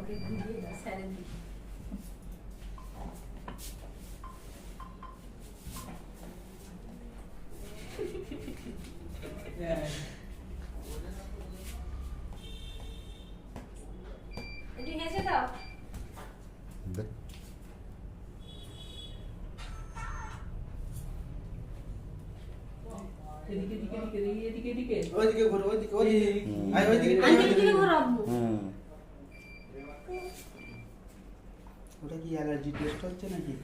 হেসে দাও। ওইদিকে ঘোরো, ওইদিকে ওটা কি অ্যালার্জি টেস্ট হচ্ছে নাকি?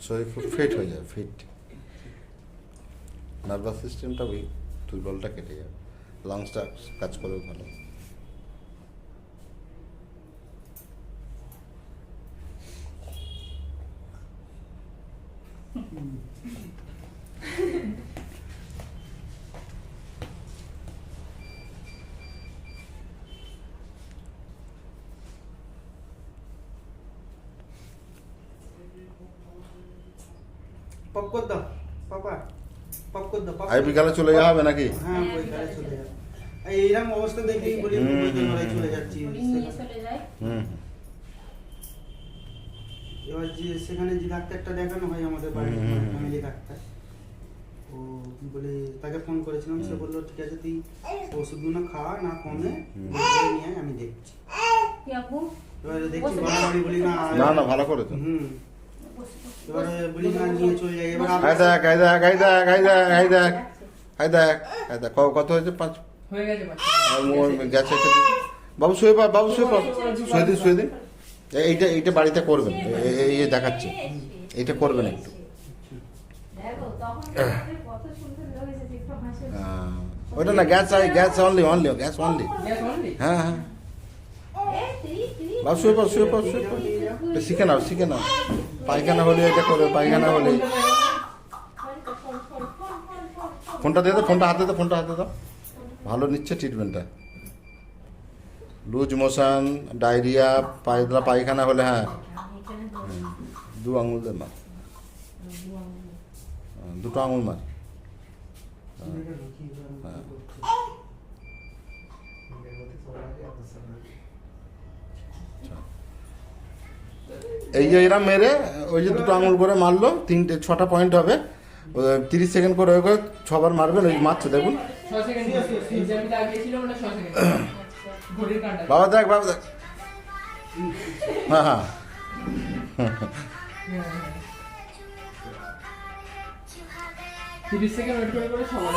শরীর খুব ফিট হয়ে যায়, ফিট। নার্ভাস সিস্টেমটা উইক, দুর্বলটা কেটে যাবে, লাংসটা কাজ করবে ভালো। পপ কর দাও পাপা, পপ কর দাও। আই বিকালে চলে যাওয়া হবে নাকি? হ্যাঁ বিকালে চলে যাবে। এইরকম অবস্থা দেখেই বলি চলে যাচ্ছি। এবার যে সেখানে যে ডাক্তারটা দেখানো হয় আমাদের বাড়ির ফ্যামিলি ডাক্তার, ও বলে তাকে ফোন করেছিলাম, সে বললো ঠিক আছে তুই ওষুধগুলো খাওয়া, না কমে নিয়ে আমি দেখছি। এবারে দেখছি বাড়াবাড়ি বলি না, না ভালো করে তো। এবারে বলি না নিয়ে চলে যাই। এবার কত হয়েছে? 5 হয়ে গেছে। গেছে। বাবু শুয়ে পা, বাবু শুয়ে পা, শুয়ে দিন। এইটা বাড়িতে করবেন, এই দেখাচ্ছি, এইটা করবেন একটু। ওইটা না, গ্যাস অনলি, গ্যাস অনলি। হ্যাঁ হ্যাঁ, বাবু শুয়ে পা, শুয়ে পা। শিখে নাও। পায়খানা হলে এটা করবে, পায়খানা হলে। ফোনটা দিয়ে দাও, ফোনটা হাতে দাও। ভালো নিচ্ছে ট্রিটমেন্টটা। লুজ মোশন, ডায়রিয়া, পায়খানা হলে, হ্যাঁ 2 আঙুল দিয়ে মার, 2টো আঙুল মার। এই যে এরা মেরে ওই যে 2টো আঙুল করে মারলো, 6টা পয়েন্ট হবে, 30 সেকেন্ড করে 6বার মারবেন। ওই মারছে দেখুন। বাবা দেখ, হ্যাঁ 30 সেকেন্ড ওয়েট করে 6বার।